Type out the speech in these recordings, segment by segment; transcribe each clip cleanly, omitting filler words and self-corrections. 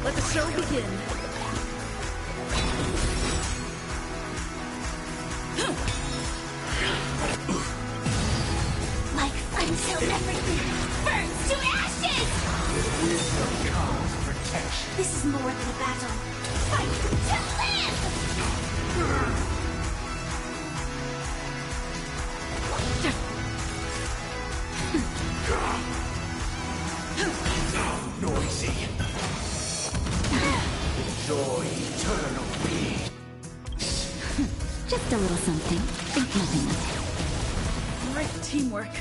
Let the show begin. Like until everything burns to ashes! There is no cause for protection. This is more than a battle. Fight to live! Now noisy. Enjoy eternal peace. Just a little something. Think nothing of it. Great teamwork.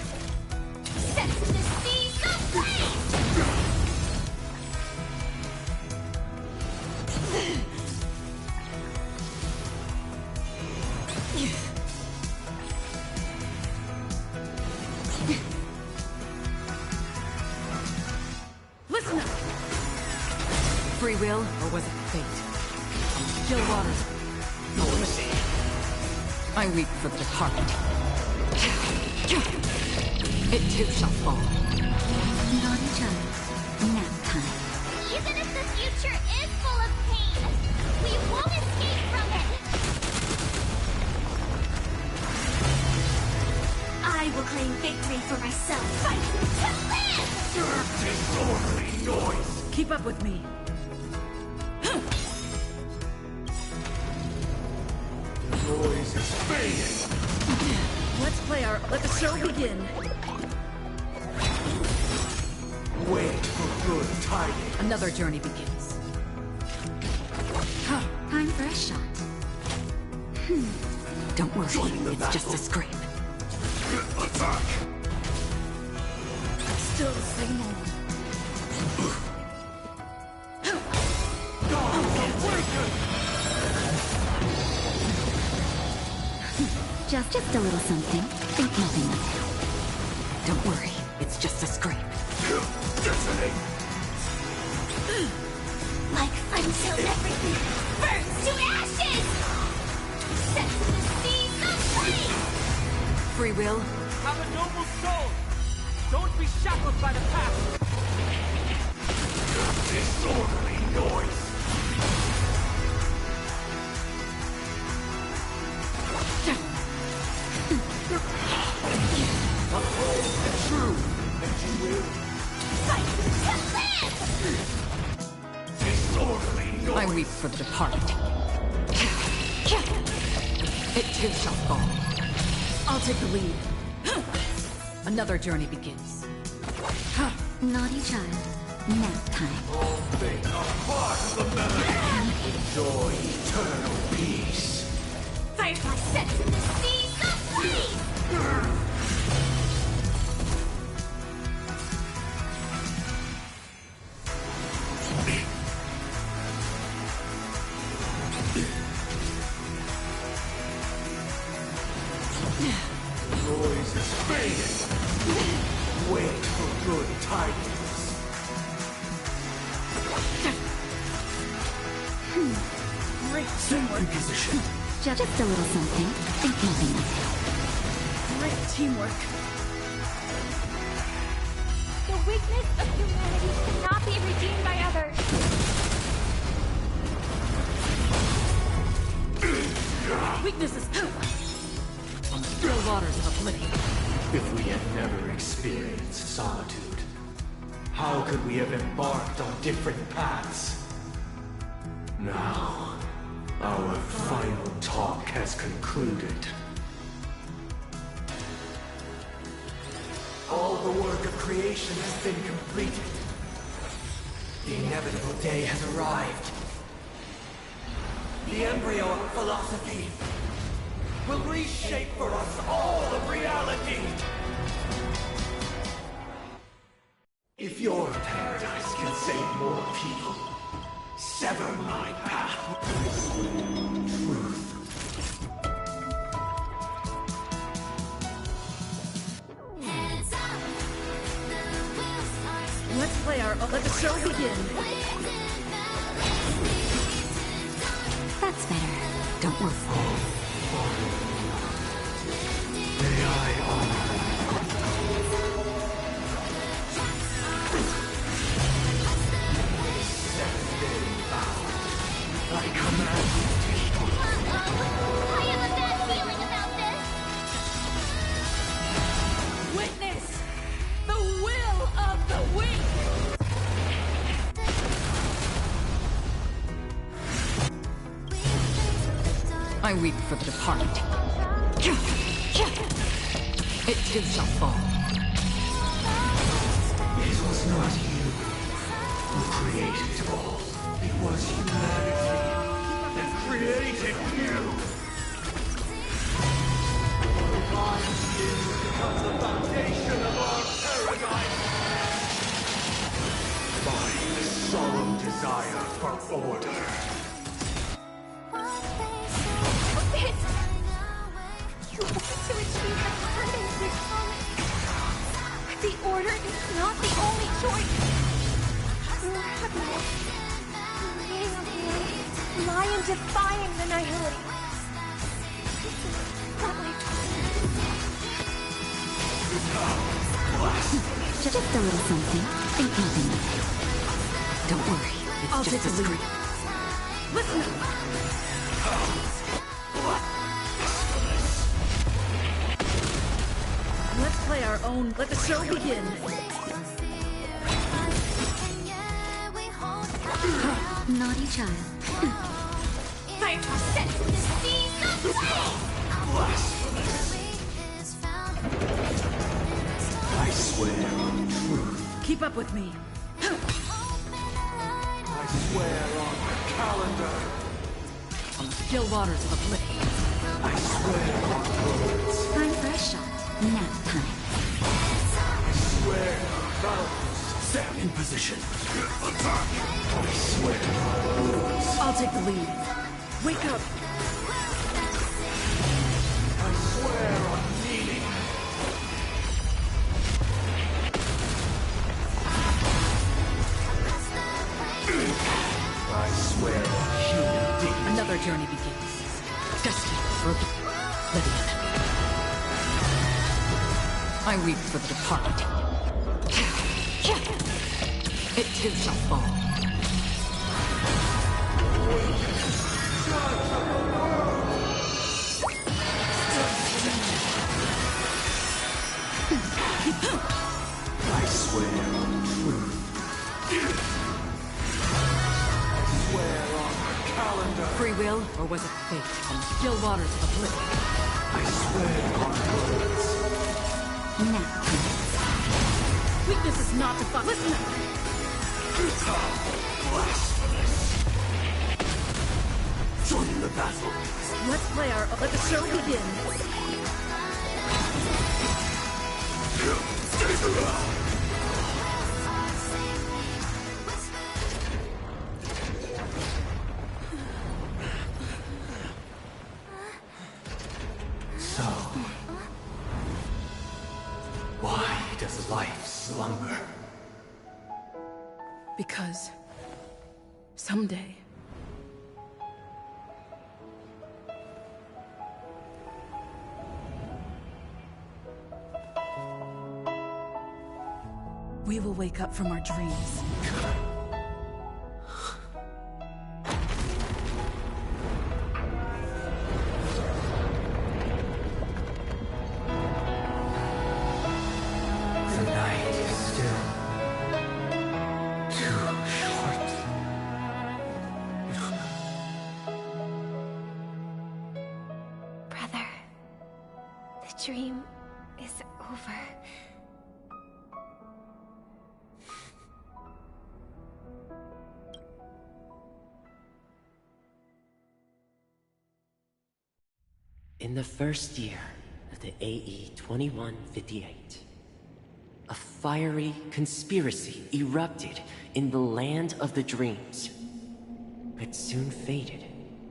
Sets the seas ablaze! Listen up. Free will, or was it fate? Still waters. Noisy. I weep for the departed. It too shall fall. Naughty child. Nap time. Even if the future is full of pain, we won't escape from it! I will claim victory for myself. Fight to live! Disorderly noise. Keep up with me. Noise is fading. Let's play our... Let the show begin. Wait for good tidings. Another journey begins. Time for a shot. Don't worry, Join the it's just battle. a scrape. Attack. Still the same old. Gods awaken. Just a little something. Think nothing of it. Don't worry, it's just a scrape. Detonate. Like until everything burns to ashes! Sets the seas ablaze! Free will, Have a noble soul! Don't be shackled by the past! Disorderly noise. Uphold the truth, and you will. Fight to live! Disorderly noise. I weep for the departed. It too shall fall. I'll take the lead. Another journey begins. Naughty child. Nap time. All things are part of the melody. Enjoy eternal peace. Firefly sets the seas ablaze! Noise is fading. Wait for good tidings. Great teamwork. Position. Just a little something. Think nothing of Great teamwork. The weakness of humanity cannot be redeemed by others. Weaknesses. Still waters of oblivion. If we had never experienced solitude, how could we have embarked on different paths? Now, our final talk has concluded. All the work of creation has been completed. The inevitable day has arrived. The embryo of philosophy will reshape for us all of reality. If your paradise can save more people, sever my path. Truth. Let's play our... Let the show begin. That's better. Don't worry. May I honor seven I weep for the departed. It too shall fall. It was not you who created it all. It was humanity that created you. Becomes the foundation of our paradise. By the solemn desire for order. You want to achieve the purpose with the order is not the only choice. Your happiness, creating a world, lie in defying the nihility. Not my Just a little something. Think nothing of it. Don't worry, it's I'll just take a the lead. scream. Listen! Let's play our own. Let the show begin. Naughty child. I'm set to see the I swear on truth. Keep up with me. I swear on the calendar. On the still waters of oblivion. I swear on words. Time for a shot. Nap time. I swear on vows. Stand in position. Attack. I swear on words. I'll take the lead. Wake up. I swear on meaning. I swear on human dignity. Another journey begins. Destiny broken. Oblivion. I weep for the departed. It too shall fall. I swear on truth. I swear on the calendar. Free will, or was it fate? On the still waters of oblivion. I swear on words. Nap time. Weakness is not to fight. Listen! Blasphemous. Join the battle. Let's play our. Let the show begin. So, why does life slumber? Because someday we will wake up from our dreams. The night is still too short. brother. The dream is over. In the first year of the AE 2158, a fiery conspiracy erupted in the land of the dreams, but soon faded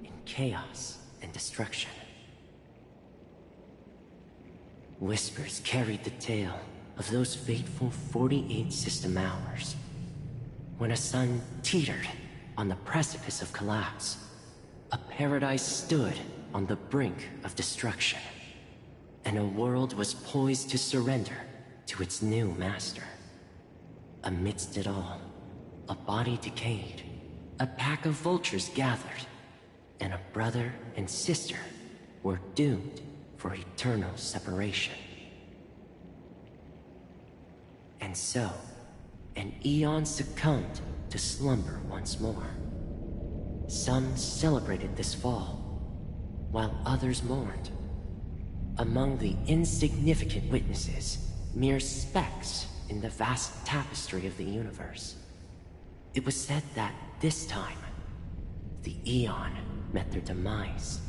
in chaos and destruction. Whispers carried the tale of those fateful 48 system hours, when a sun teetered on the precipice of collapse. A paradise stood on the brink of destruction, and a world was poised to surrender to its new master. Amidst it all, a body decayed, a pack of vultures gathered, and a brother and sister were doomed for eternal separation. And so, an eon succumbed to slumber once more. Some celebrated this fall, while others mourned. Among the insignificant witnesses, mere specks in the vast tapestry of the universe, it was said that this time, the Eon met their demise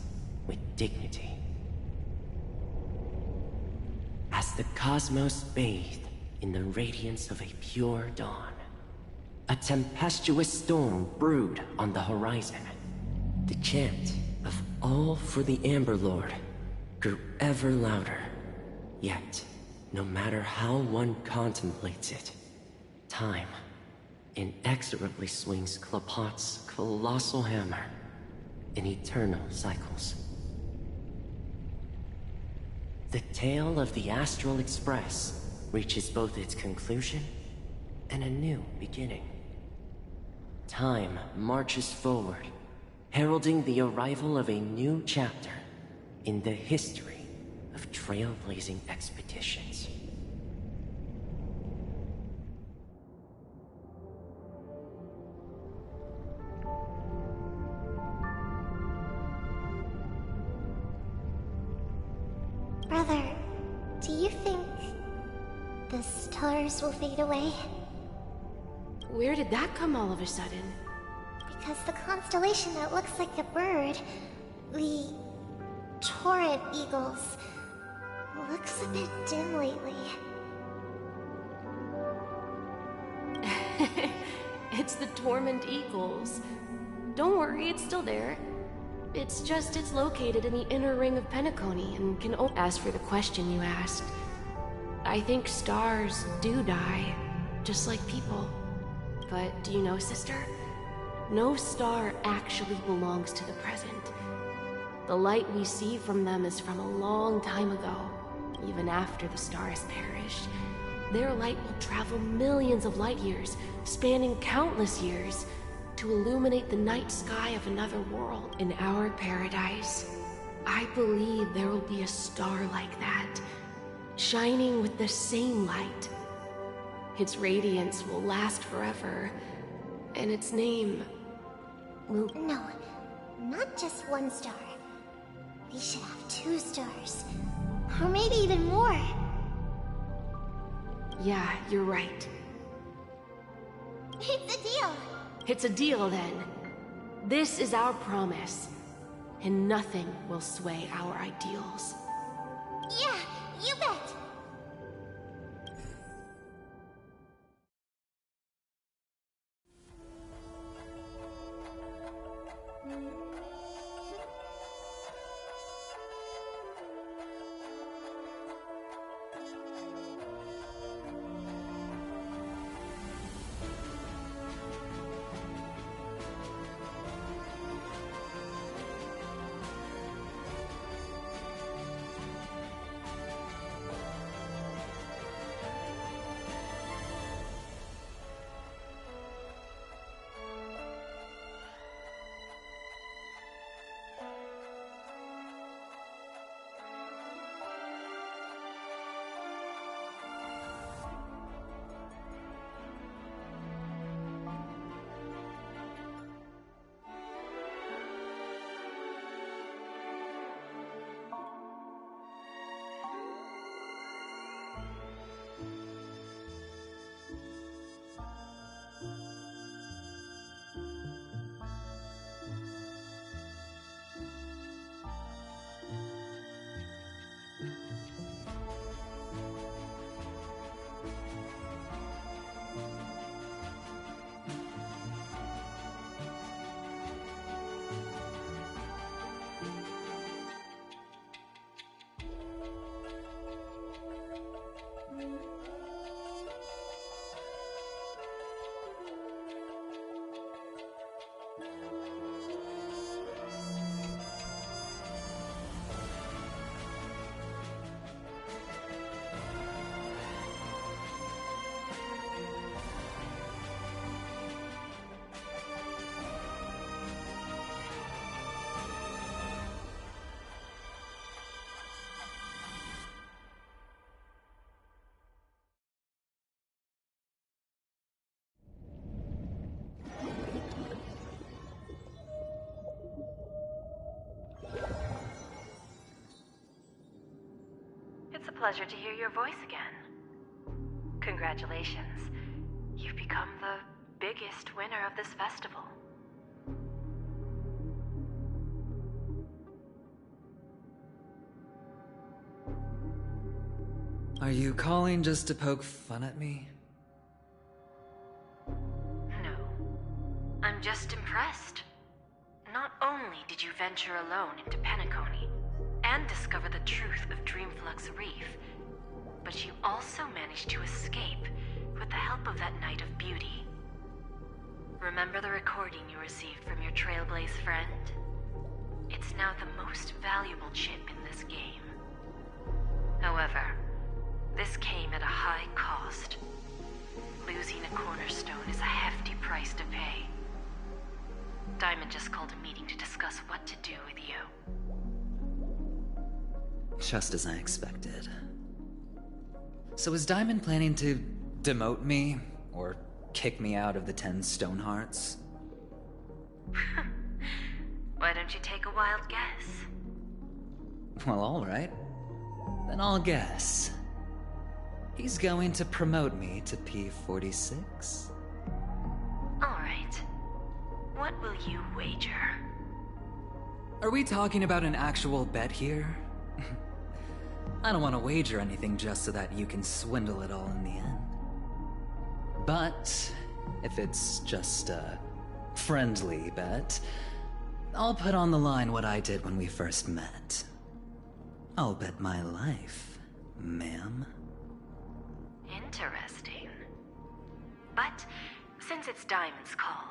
with dignity. As the cosmos bathed in the radiance of a pure dawn, a tempestuous storm brewed on the horizon. The chant of "All for the Amber Lord" grew ever louder. Yet, no matter how one contemplates it, time inexorably swings Klapot's colossal hammer in eternal cycles. The tale of the Astral Express reaches both its conclusion and a new beginning. Time marches forward, heralding the arrival of a new chapter in the history of trailblazing expeditions. Brother, do you think the stars will fade away? Where did that come all of a sudden? Because the constellation that looks like a bird, the Torrent Eagles, looks a bit dim lately. It's the Torment Eagles. Don't worry, it's still there. It's just it's located in the inner ring of Penacony and can As for the question you asked, I think stars do die, just like people. But do you know, sister? No star actually belongs to the present. The light we see from them is from a long time ago. Even after the star has perished, their light will travel millions of light years, spanning countless years, to illuminate the night sky of another world. In our paradise, I believe there will be a star like that, shining with the same light. Its radiance will last forever, and its name will... No, not just one star. We should have 2 stars. Or maybe even more. Yeah, you're right. It's a deal. It's a deal, then. This is our promise, and nothing will sway our ideals. Yeah, you bet. It's a pleasure to hear your voice again. Congratulations. You've become the biggest winner of this festival. Are you calling just to poke fun at me? No. I'm just impressed. Not only did you venture alone into Penacony and discover the truth of Dreamflux Reef, but you also managed to escape with the help of that Knight of Beauty. Remember the recording you received from your Trailblaze friend? It's now the most valuable chip in this game. However, this came at a high cost. Losing a cornerstone is a hefty price to pay. Diamond just called a meeting to discuss what to do with you. Just as I expected. So is Diamond planning to demote me, or kick me out of the 10 Stonehearts? Why don't you take a wild guess? Well, alright. Then I'll guess. He's going to promote me to P46? Alright. What will you wager? Are we talking about an actual bet here? I don't want to wager anything just so that you can swindle it all in the end. But if it's just a friendly bet, I'll put on the line what I did when we first met. I'll bet my life, ma'am. Interesting. But since it's Diamond's call,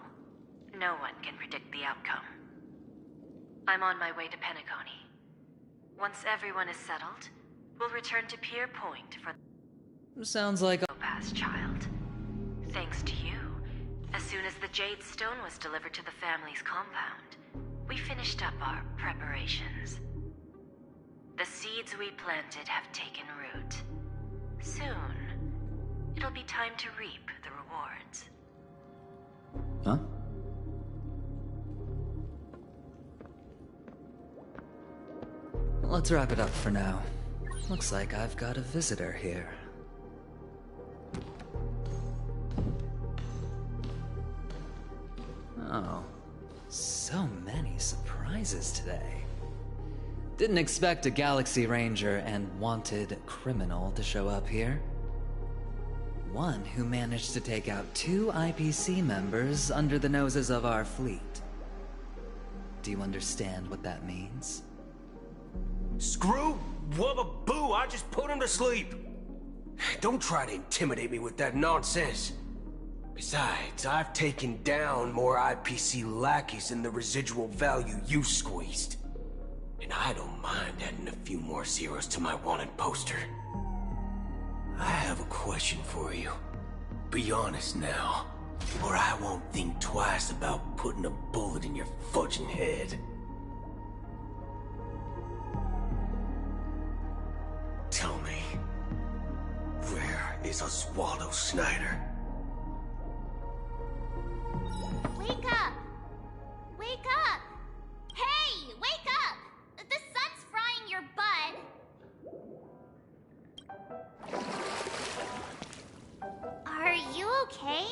no one can predict the outcome. I'm on my way to Penacony. Once everyone is settled, we'll return to Pier Point for Sounds like Topaz Child. Thanks to you, as soon as the Jade Stone was delivered to the family's compound, we finished up our preparations. The seeds we planted have taken root. Soon, it'll be time to reap the rewards. Huh? Let's wrap it up for now. Looks like I've got a visitor here. Oh, so many surprises today. Didn't expect a Galaxy Ranger and wanted criminal to show up here. One who managed to take out 2 IPC members under the noses of our fleet. Do you understand what that means? Screw wubba boo, I just put him to sleep. Don't try to intimidate me with that nonsense. Besides, I've taken down more IPC lackeys than the residual value you squeezed. And I don't mind adding a few more zeros to my wanted poster. I have a question for you. Be honest now, or I won't think twice about putting a bullet in your fudging head. Tell me, where is Oswaldo Snyder? Wake up! Wake up! Hey, wake up! The sun's frying your butt. Are you okay?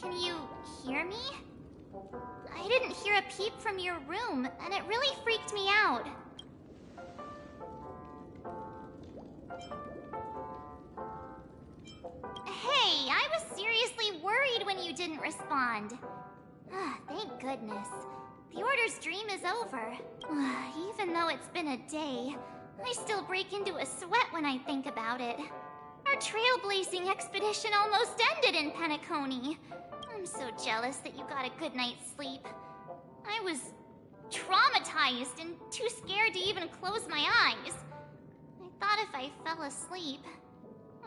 Can you hear me? I didn't hear a peep from your room, and it really freaked me out. Hey, I was seriously worried when you didn't respond. Thank goodness. The Order's dream is over. Even though it's been a day, I still break into a sweat when I think about it. Our trailblazing expedition almost ended in Penacony. I'm so jealous that you got a good night's sleep. I was traumatized and too scared to even close my eyes. I thought if I fell asleep,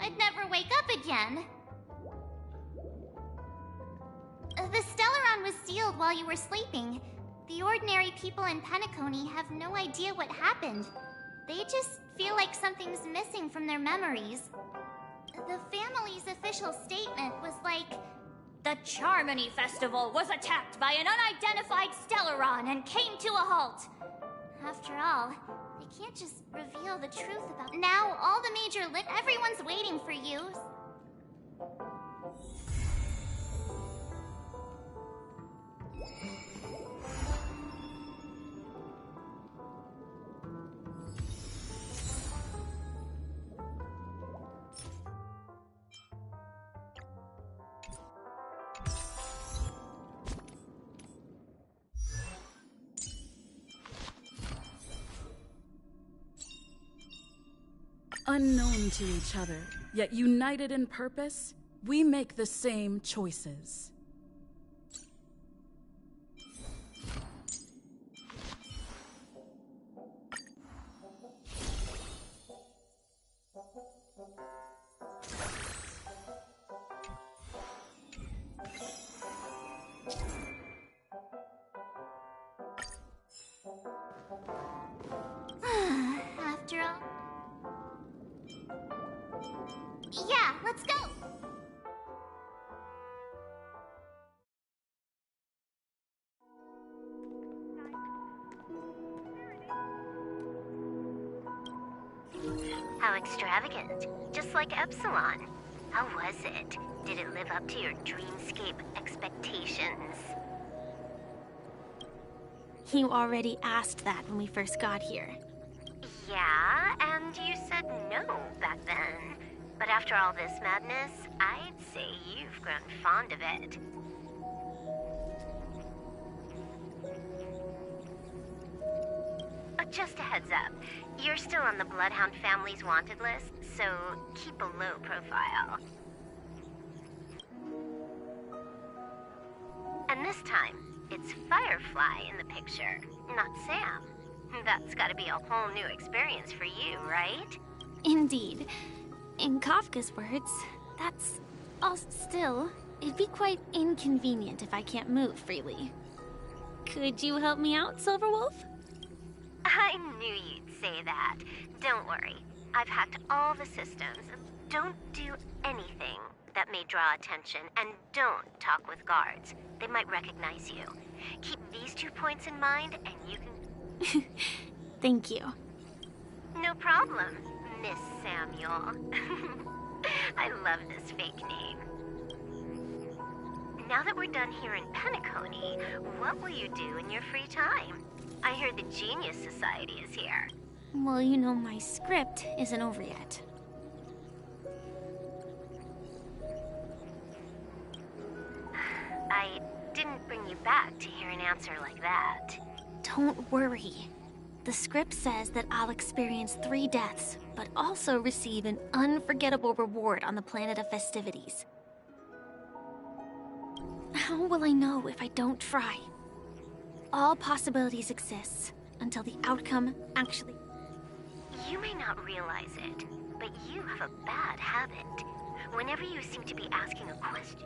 I'd never wake up again. The Stellaron was sealed while you were sleeping. The ordinary people in Penacony have no idea what happened. They just feel like something's missing from their memories. The family's official statement was like, "The Charmony Festival was attacked by an unidentified Stellaron and came to a halt." After all, they can't just reveal the truth about— Now, all the major everyone's waiting for you. Unknown to each other, yet united in purpose, we make the same choices. After all... Yeah, let's go! How extravagant. Just like Epsilon. How was it? Did it live up to your dreamscape expectations? You already asked that when we first got here. Yeah, and you said no back then. But after all this madness, I'd say you've grown fond of it. Just a heads up, you're still on the Bloodhound family's wanted list, so keep a low profile. And this time, it's Firefly in the picture, not Sam. That's gotta be a whole new experience for you, right? Indeed. In Kafka's words, that's all still. It'd be quite inconvenient if I can't move freely. Could you help me out, Silverwolf? I knew you'd say that. Don't worry. I've hacked all the systems. Don't do anything that may draw attention, and don't talk with guards. They might recognize you. Keep these 2 points in mind, and you can... Thank you. No problem, Miss Samuel. I love this fake name. Now that we're done here in Penacony, what will you do in your free time? I heard the Genius Society is here. Well, you know my script isn't over yet. I didn't bring you back to hear an answer like that. Don't worry. The script says that I'll experience 3 deaths, but also receive an unforgettable reward on the planet of festivities. How will I know if I don't try? All possibilities exist until the outcome actually... You may not realize it, but you have a bad habit. Whenever you seem to be asking a question...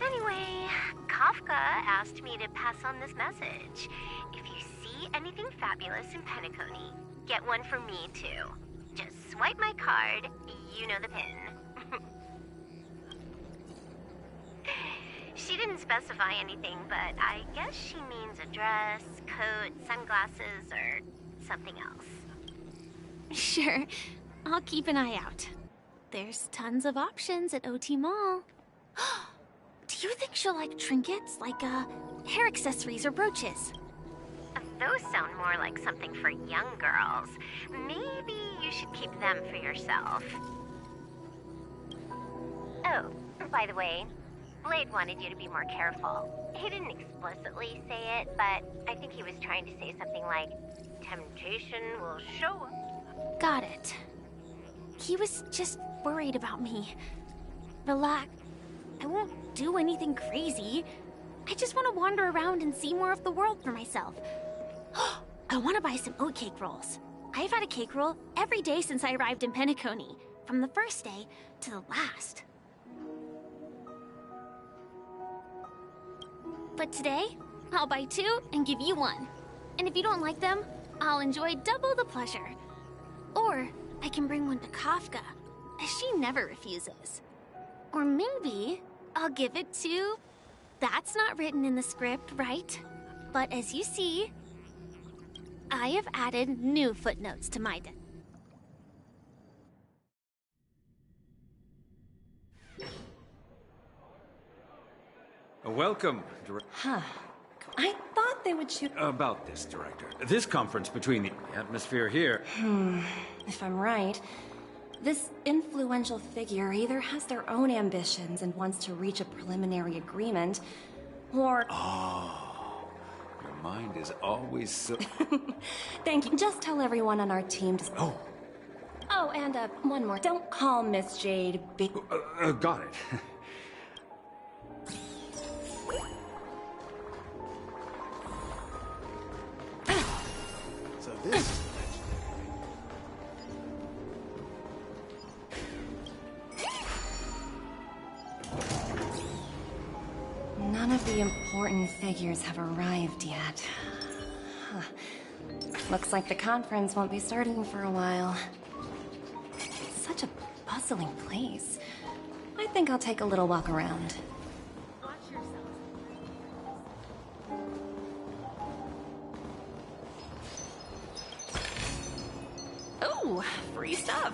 Anyway, Kafka asked me to pass on this message. If you see anything fabulous in Penacony, get one for me too. Just swipe my card, you know the pin. She didn't specify anything, but I guess she means a dress, coat, sunglasses, or something else. Sure, I'll keep an eye out. There's tons of options at OT Mall. Do you think she'll like trinkets, like hair accessories or brooches? Those sound more like something for young girls. Maybe you should keep them for yourself. Oh, by the way, Blade wanted you to be more careful. He didn't explicitly say it, but I think he was trying to say something like, temptation will show up. Got it. He was just worried about me. Relax. I won't do anything crazy. I just want to wander around and see more of the world for myself. I want to buy some oatcake rolls. I've had a cake roll every day since I arrived in Penacony, from the first day to the last. But today, I'll buy 2 and give you 1. And if you don't like them, I'll enjoy double the pleasure. Or I can bring one to Kafka, as she never refuses. Or maybe I'll give it to... That's not written in the script, right? But as you see... I have added new footnotes to my Welcome, Huh. I thought they would shoot. About this, Director. This conference between the atmosphere here... If I'm right, this influential figure either has their own ambitions and wants to reach a preliminary agreement, or... Oh, your mind is always so... Thank you. Just tell everyone on our team to... Oh. Oh, and one more. Don't call Miss Jade big... got it. So this is None of the important figures have arrived yet. Huh. Looks like the conference won't be starting for a while. It's such a bustling place. I think I'll take a little walk around. Oh, free stuff.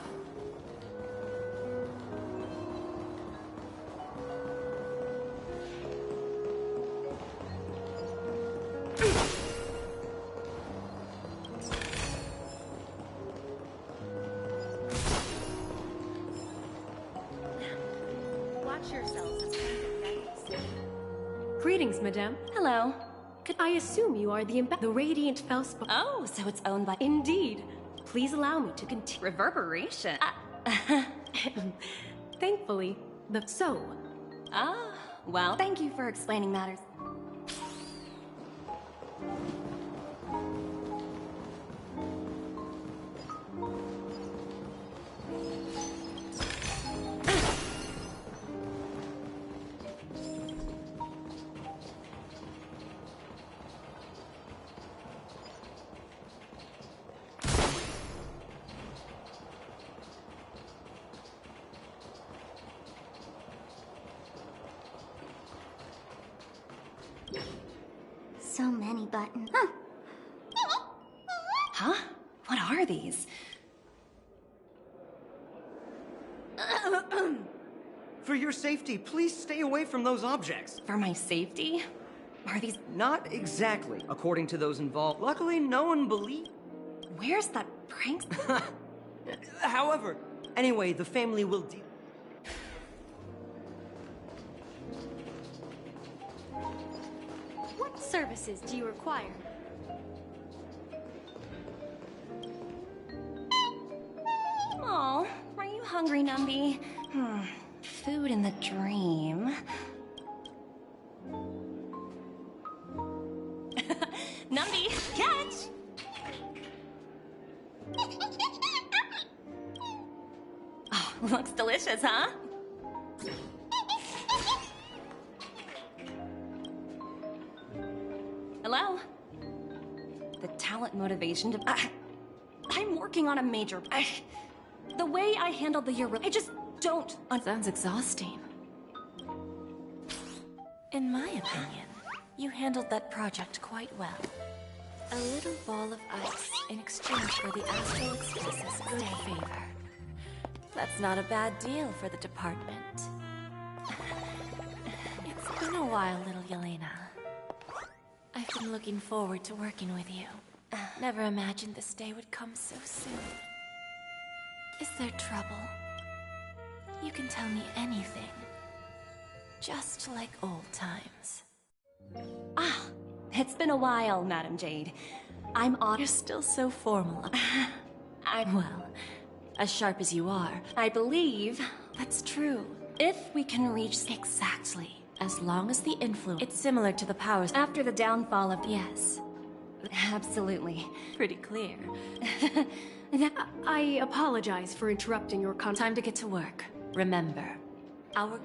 Greetings, madame. Hello. Could I assume you are the Radiant Felspar? Oh, so it's owned by... Indeed. Please allow me to continue. Reverberation. Thankfully, so. Ah, well, thank you for explaining matters. So many buttons. Huh? What are these? For your safety, please stay away from those objects. For my safety? Are these... Not exactly, according to those involved. Luckily, no one believed... Where's that prank... However, anyway, the family will deal... What services do you require? Oh, are you hungry, Numby? Food in the dream. Numby, catch! Oh, looks delicious, huh? Hello? The talent motivation to... I'm working on a major... the way I handled the year... I just don't... Sounds exhausting. In my opinion, you handled that project quite well. A little ball of ice in exchange for the Astral Express's good favor. That's not a bad deal for the department. It's been a while, little Yelena. I've been looking forward to working with you. Never imagined this day would come so soon. Is there trouble? You can tell me anything. Just like old times. Ah, it's been a while, Madam Jade. I'm on... You're still so formal. Well, as sharp as you are. I believe... That's true. If we can reach... Exactly. As long as the influence... It's similar to the powers... After the downfall of... Yes. Absolutely. Pretty clear. I apologize for interrupting your Time to get to work. Remember, our...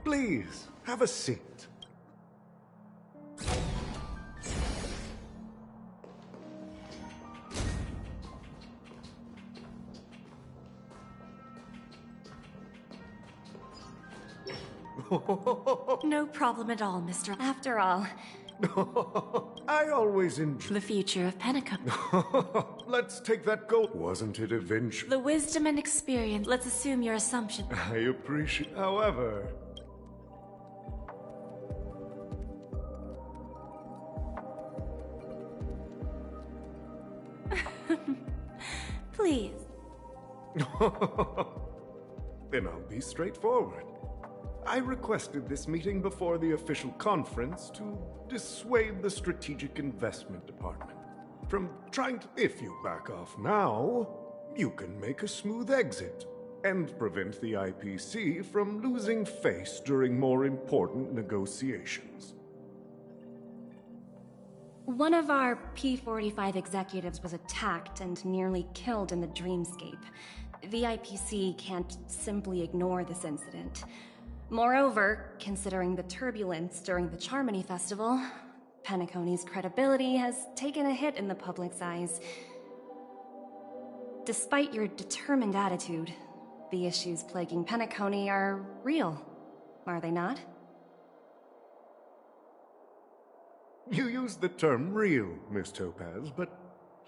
Please, have a seat. No problem at all, Mr. After all, I always enjoy the future of Pentecost. Let's take that goal. Wasn't it eventually? The wisdom and experience. Let's assume your assumption. I appreciate. However, Please. then I'll be straightforward. I requested this meeting before the official conference to dissuade the Strategic Investment Department from trying to... If you back off now, you can make a smooth exit and prevent the IPC from losing face during more important negotiations. One of our P-45 executives was attacked and nearly killed in the dreamscape. The IPC can't simply ignore this incident. Moreover, considering the turbulence during the Charmony Festival, Penacony's credibility has taken a hit in the public's eyes. Despite your determined attitude, the issues plaguing Penacony are real, are they not? You used the term real, Miss Topaz, but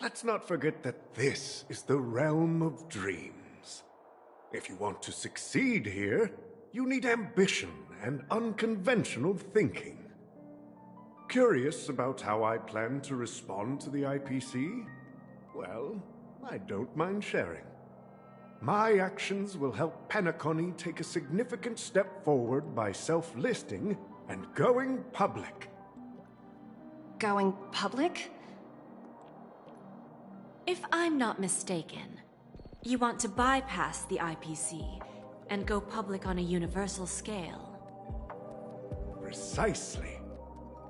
let's not forget that this is the realm of dreams. If you want to succeed here, you need ambition and unconventional thinking. Curious about how I plan to respond to the IPC? Well, I don't mind sharing. My actions will help Penacony take a significant step forward by self-listing and going public. Going public? If I'm not mistaken, you want to bypass the IPC and go public on a universal scale. Precisely.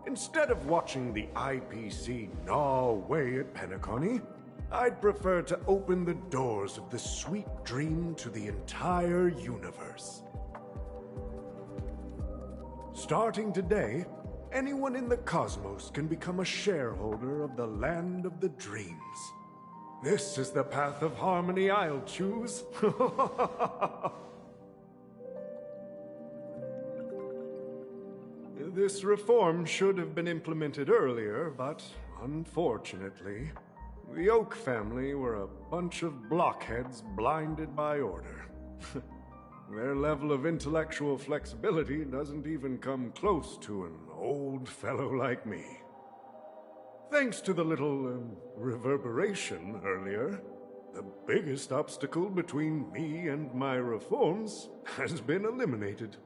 Instead of watching the IPC gnaw away at Penacony, I'd prefer to open the doors of the sweet dream to the entire universe. Starting today, anyone in the cosmos can become a shareholder of the land of the dreams. This is the path of harmony I'll choose. This reform should have been implemented earlier, but unfortunately, the Oak family were a bunch of blockheads blinded by order. Their level of intellectual flexibility doesn't even come close to an old fellow like me. Thanks to the little reverberation earlier, the biggest obstacle between me and my reforms has been eliminated.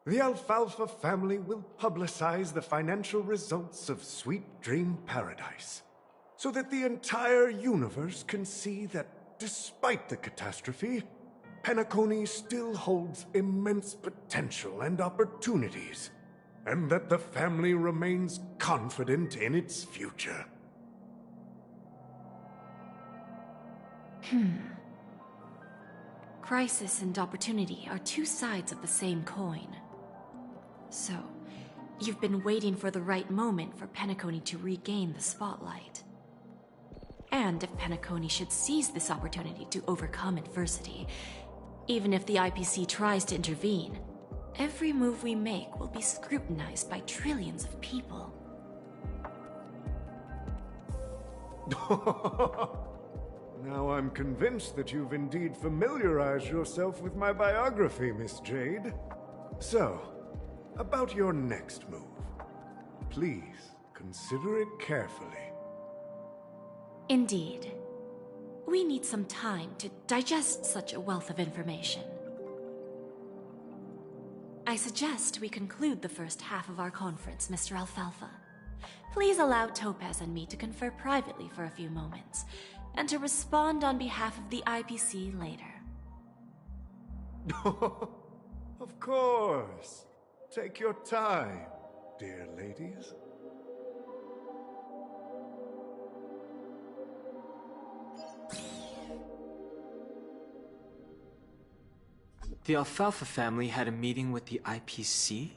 The Alfalfa family will publicize the financial results of Sweet Dream Paradise, so that the entire universe can see that despite the catastrophe, Penacony still holds immense potential and opportunities, and that the family remains confident in its future. Crisis and opportunity are two sides of the same coin. So, you've been waiting for the right moment for Penacony to regain the spotlight. And if Penacony should seize this opportunity to overcome adversity, even if the IPC tries to intervene, every move we make will be scrutinized by trillions of people. Now I'm convinced that you've indeed familiarized yourself with my biography, Miss Jade. So, about your next move. Please, consider it carefully. Indeed. We need some time to digest such a wealth of information. I suggest we conclude the first half of our conference, Mr. Alfalfa. Please allow Topaz and me to confer privately for a few moments, and to respond on behalf of the IPC later. Of course. Take your time, dear ladies. The Alfalfa family had a meeting with the IPC?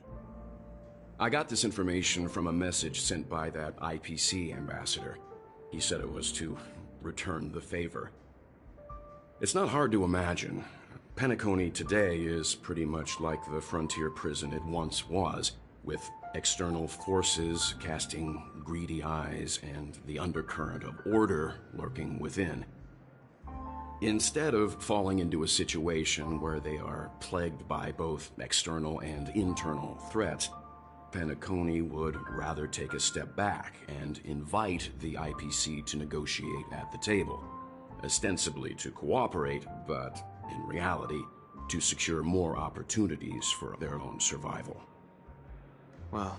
I got this information from a message sent by that IPC ambassador. He said it was to return the favor. It's not hard to imagine. Penacony today is pretty much like the frontier prison it once was, with external forces casting greedy eyes and the undercurrent of order lurking within. Instead of falling into a situation where they are plagued by both external and internal threats, Penacony would rather take a step back and invite the IPC to negotiate at the table, ostensibly to cooperate, but in reality, to secure more opportunities for their own survival. Well,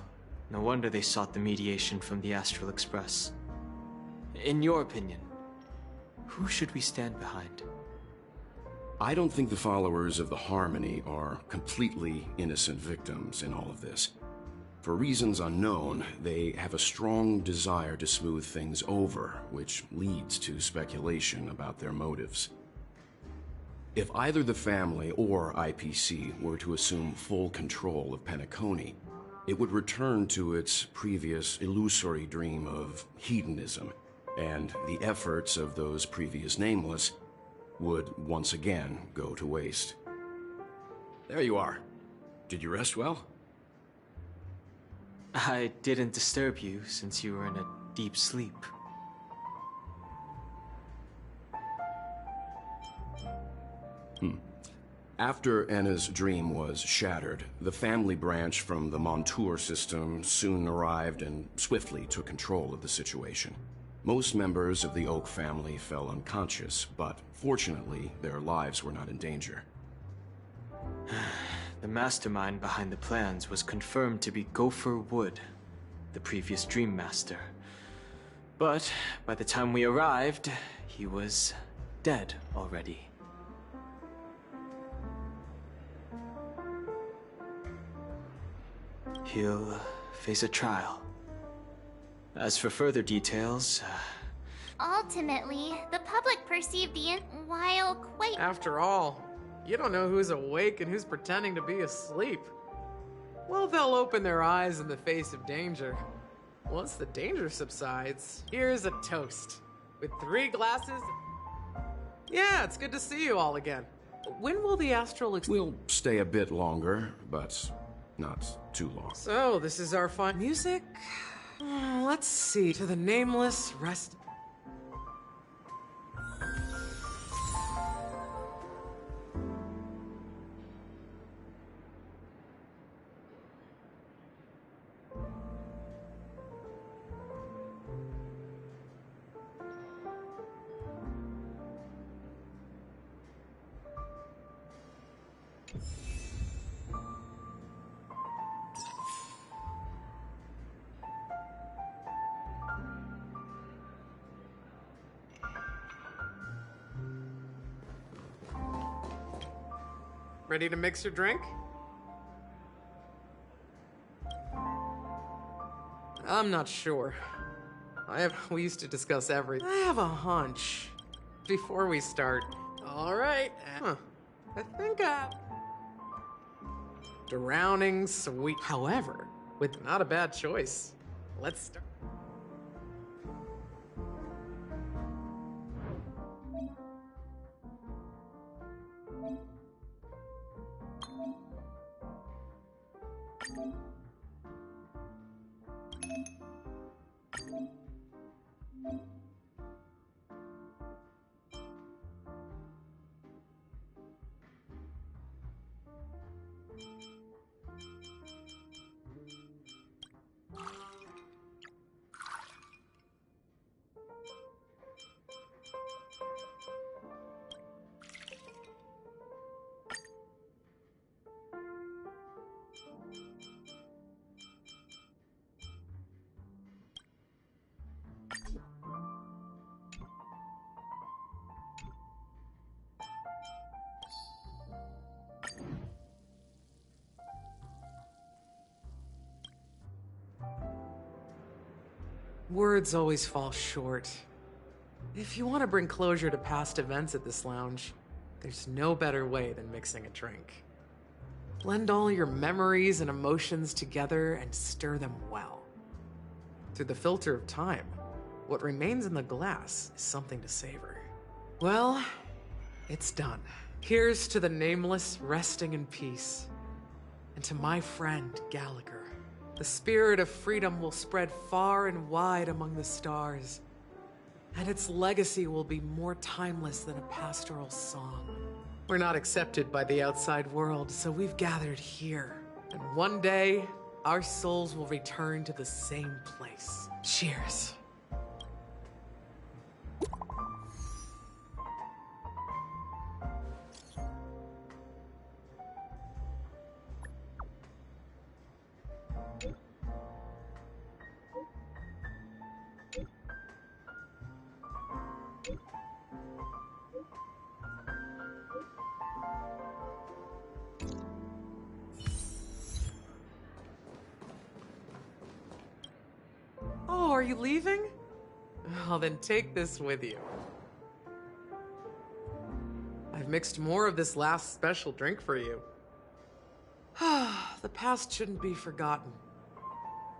no wonder they sought the mediation from the Astral Express. In your opinion, who should we stand behind? I don't think the followers of the Harmony are completely innocent victims in all of this. For reasons unknown, they have a strong desire to smooth things over, which leads to speculation about their motives. If either the family or IPC were to assume full control of Penacony, it would return to its previous illusory dream of hedonism, and the efforts of those previous nameless would once again go to waste. There you are. Did you rest well? I didn't disturb you since you were in a deep sleep. After Enna's dream was shattered, the family branch from the Montour system soon arrived and swiftly took control of the situation. Most members of the Oak family fell unconscious, but fortunately, their lives were not in danger. The mastermind behind the plans was confirmed to be Gopher Wood, the previous Dream Master. But by the time we arrived, he was dead already. He'll face a trial. As for further details, Ultimately, the public perceived while quite... After all, you don't know who's awake and who's pretending to be asleep. Well, they'll open their eyes in the face of danger. Once the danger subsides, here's a toast. With 3 glasses... Yeah, it's good to see you all again. When will the Astral... We'll stay a bit longer, but not too long. So, this is our fun music? Let's see. To the nameless rest... Ready to mix your drink? I'm not sure. We used to discuss everything. I have a hunch. Before we start. Alright. I think drowning sweet. However, with not a bad choice. Let's start. Words always fall short. If you want to bring closure to past events at this lounge, there's no better way than mixing a drink. Blend all your memories and emotions together and stir them well. Through the filter of time, what remains in the glass is something to savor. Well, it's done. Here's to the nameless resting in peace. And to my friend, Gallagher. The spirit of freedom will spread far and wide among the stars. And its legacy will be more timeless than a pastoral song. We're not accepted by the outside world, so we've gathered here. And one day, our souls will return to the same place. Cheers. Oh, are you leaving? Oh, then take this with you. I've mixed more of this last special drink for you. The past shouldn't be forgotten.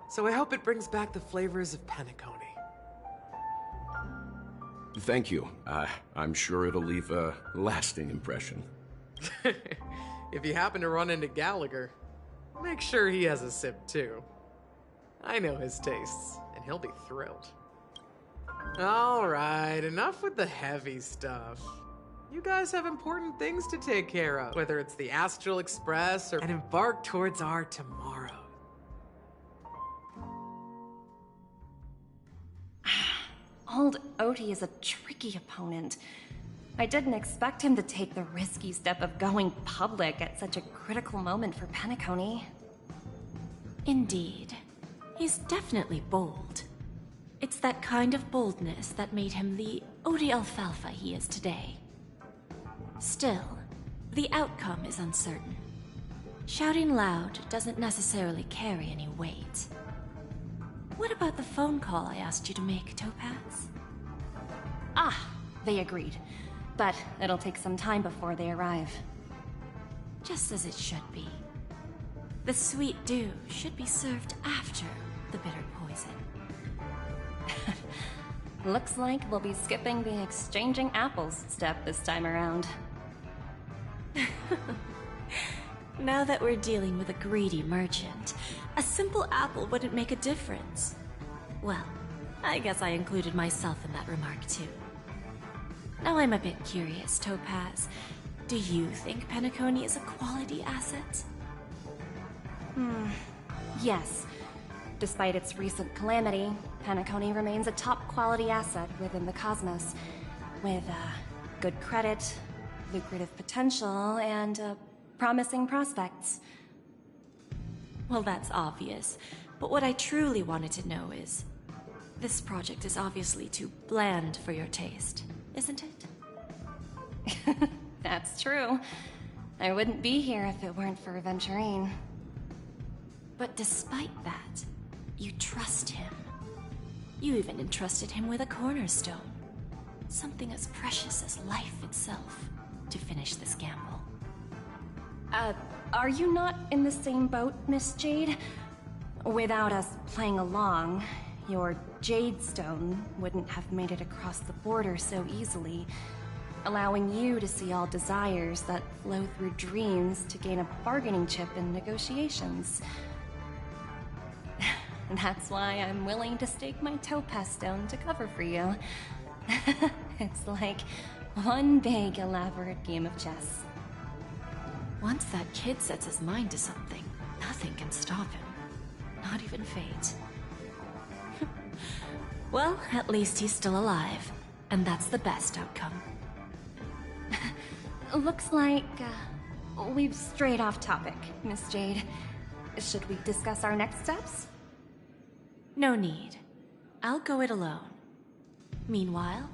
So I hope it brings back the flavors of Penacony. Thank you. I'm sure it'll leave a lasting impression. If you happen to run into Gallagher, make sure he has a sip too. I know his tastes, and he'll be thrilled. Alright, enough with the heavy stuff. You guys have important things to take care of, whether it's the Astral Express or and embark towards our tomorrow. Old Odie is a tricky opponent. I didn't expect him to take the risky step of going public at such a critical moment for Penacony. Indeed. He's definitely bold. It's that kind of boldness that made him the Odie Alfalfa he is today. Still, the outcome is uncertain. Shouting loud doesn't necessarily carry any weight. What about the phone call I asked you to make, Topaz? Ah, they agreed. But it'll take some time before they arrive. Just as it should be. The sweet dew should be served after the bitter poison. Looks like we'll be skipping the exchanging apples step this time around. Now that we're dealing with a greedy merchant, a simple apple wouldn't make a difference. Well, I guess I included myself in that remark too. Now I'm a bit curious, Topaz. Do you think Penacony is a quality asset? Yes. Despite its recent calamity, Penacony remains a top-quality asset within the cosmos, with good credit, lucrative potential, and promising prospects. Well, that's obvious, but what I truly wanted to know is, this project is obviously too bland for your taste, isn't it? That's true. I wouldn't be here if it weren't for Aventurine. But despite that, you trust him. You even entrusted him with a cornerstone. Something as precious as life itself, to finish this gamble. Are you not in the same boat, Miss Jade? Without us playing along, your Jade Stone wouldn't have made it across the border so easily, allowing you to see all desires that flow through dreams to gain a bargaining chip in negotiations. That's why I'm willing to stake my Topaz Stone to cover for you. It's like one big, elaborate game of chess. Once that kid sets his mind to something, nothing can stop him. Not even fate. Well, at least he's still alive, and that's the best outcome. Looks like we've strayed off topic, Miss Jade. Should we discuss our next steps? No need. I'll go it alone. Meanwhile,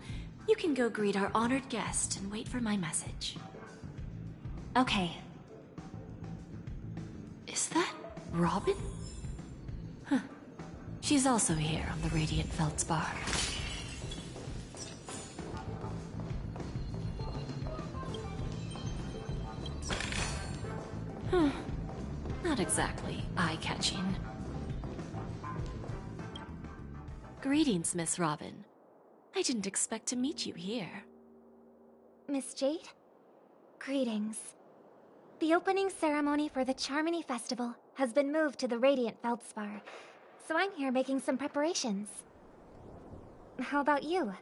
you can go greet our honored guest and wait for my message. Okay. Is that Robin? Huh. She's also here on the Radiant Feldspar. Not exactly eye-catching. Greetings, Miss Robin. I didn't expect to meet you here. Miss Jade? Greetings. The opening ceremony for the Charmony Festival has been moved to the Radiant Feldspar, so I'm here making some preparations. How about you?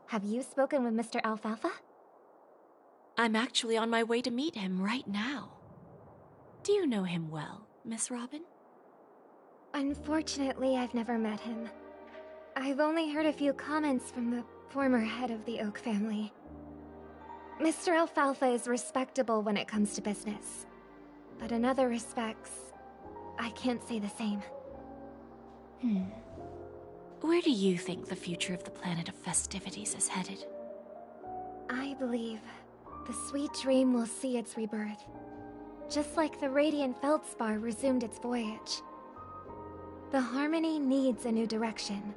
Have you spoken with Mr. Alfalfa? I'm actually on my way to meet him right now. Do you know him well, Miss Robin? Unfortunately, I've never met him. I've only heard a few comments from the former head of the Oak family. Mr. Alfalfa is respectable when it comes to business, but in other respects, I can't say the same. Where do you think the future of the planet of festivities is headed? I believe the sweet dream will see its rebirth, just like the Radiant Feldspar resumed its voyage. The Harmony needs a new direction.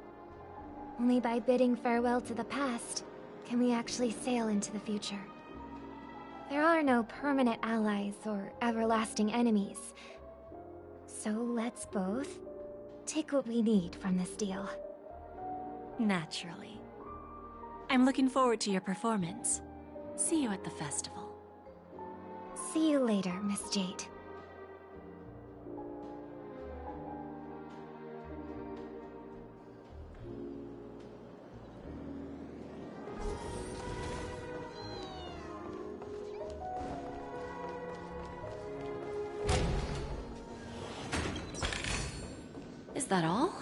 Only by bidding farewell to the past can we actually sail into the future. There are no permanent allies or everlasting enemies. So let's both take what we need from this deal. Naturally. I'm looking forward to your performance. See you at the festival. See you later, Miss Jade. Is that all?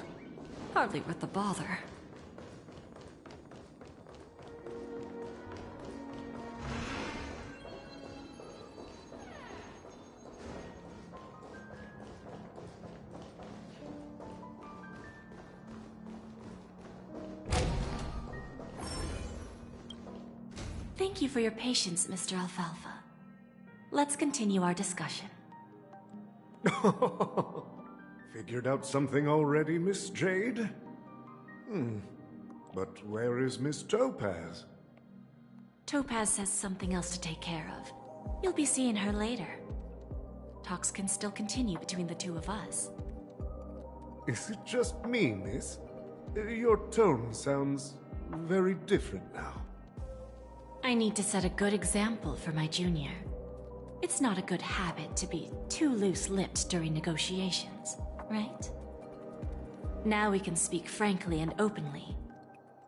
Hardly worth the bother. Thank you for your patience, Mr. Alfalfa. Let's continue our discussion. Figured out something already, Miss Jade? But where is Miss Topaz? Topaz has something else to take care of. You'll be seeing her later. Talks can still continue between the two of us. Is it just me, miss? Your tone sounds very different now. I need to set a good example for my junior. It's not a good habit to be too loose-lipped during negotiations, right? Now we can speak frankly and openly.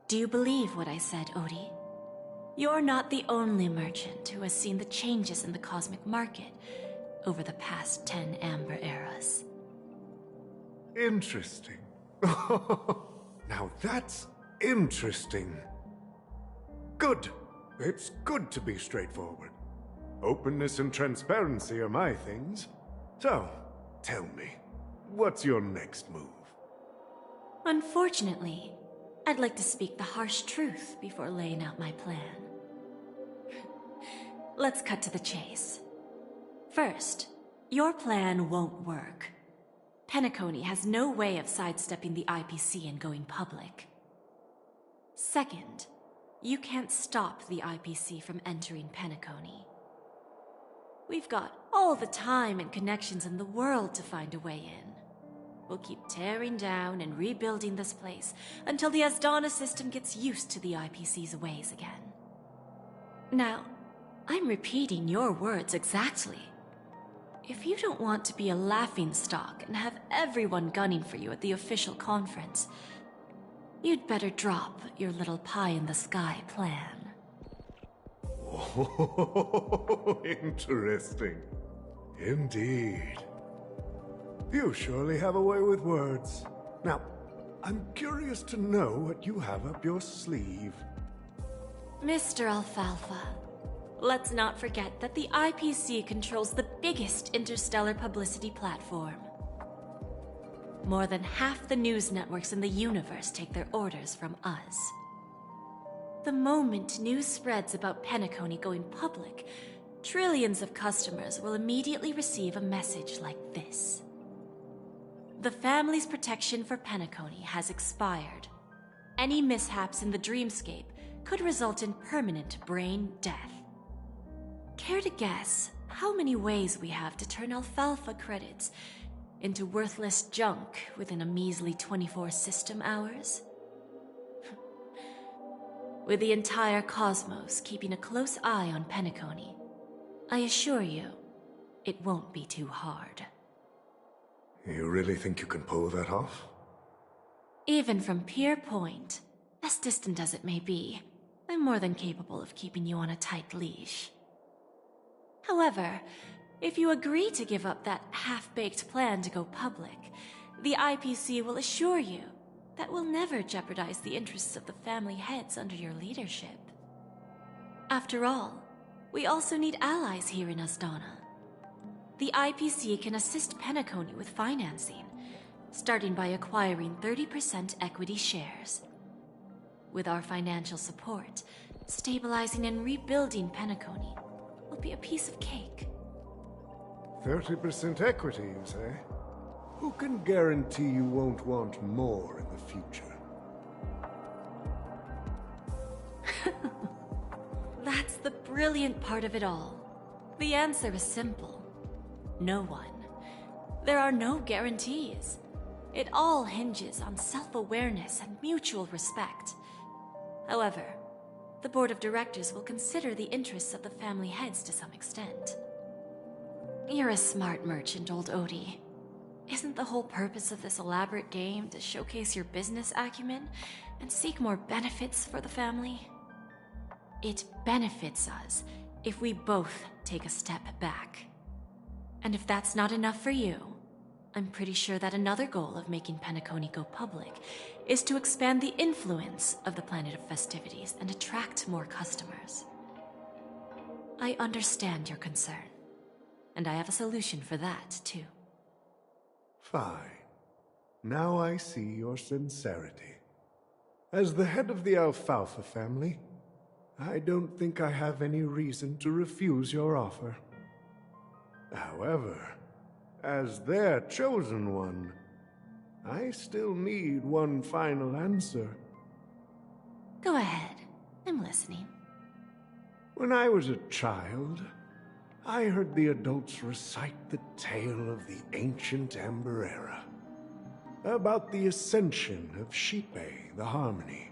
Do you believe what I said, Odie? You're not the only merchant who has seen the changes in the cosmic market over the past 10 Amber Eras. Interesting. Now that's interesting. Good. It's good to be straightforward. Openness and transparency are my things. So, tell me, what's your next move? Unfortunately, I'd like to speak the harsh truth before laying out my plan. Let's cut to the chase. First, your plan won't work. Penacony has no way of sidestepping the IPC and going public. Second, you can't stop the IPC from entering Penacony. We've got all the time and connections in the world to find a way in. We'll keep tearing down and rebuilding this place until the Asdana system gets used to the IPC's ways again. Now, I'm repeating your words exactly. If you don't want to be a laughingstock and have everyone gunning for you at the official conference, you'd better drop your little pie-in-the-sky plan. Oh, interesting. Indeed. You surely have a way with words. Now, I'm curious to know what you have up your sleeve. Mr. Alfalfa, let's not forget that the IPC controls the biggest interstellar publicity platform. More than half the news networks in the universe take their orders from us. The moment news spreads about Penacony going public, trillions of customers will immediately receive a message like this. The family's protection for Penacony has expired. Any mishaps in the dreamscape could result in permanent brain death. Care to guess how many ways we have to turn Alfalfa credits into worthless junk within a measly 24 system hours? With the entire cosmos keeping a close eye on Penacony, I assure you, it won't be too hard. You really think you can pull that off? Even from Pier Point, as distant as it may be, I'm more than capable of keeping you on a tight leash. However, if you agree to give up that half-baked plan to go public, the IPC will assure you that we'll never jeopardize the interests of the family heads under your leadership. After all, we also need allies here in Asdana. The IPC can assist Penacony with financing, starting by acquiring 30% equity shares. With our financial support, stabilizing and rebuilding Penacony will be a piece of cake. 30% equity, you say? Who can guarantee you won't want more in the future? That's the brilliant part of it all. The answer is simple. No one. There are no guarantees. It all hinges on self-awareness and mutual respect. However, the board of directors will consider the interests of the family heads to some extent. You're a smart merchant, old Odie. Isn't the whole purpose of this elaborate game to showcase your business acumen and seek more benefits for the family? It benefits us if we both take a step back. And if that's not enough for you, I'm pretty sure that another goal of making Penacony go public is to expand the influence of the Planet of Festivities and attract more customers. I understand your concern, and I have a solution for that, too. Fine. Now I see your sincerity. As the head of the Alfalfa family, I don't think I have any reason to refuse your offer. However, as their chosen one, I still need one final answer. Go ahead. I'm listening. When I was a child, I heard the adults recite the tale of the ancient Amber Era, about the ascension of Shipe, the Harmony,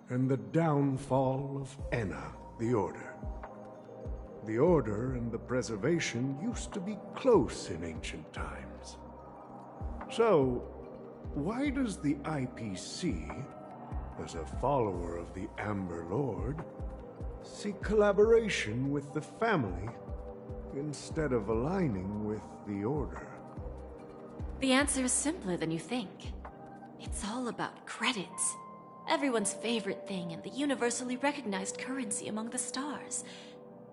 and the downfall of Enna, the Order. The Order and the Preservation used to be close in ancient times. So, why does the IPC, as a follower of the Amber Lord, seek collaboration with the family instead of aligning with the Order? The answer is simpler than you think. It's all about credits. Everyone's favorite thing and the universally recognized currency among the stars.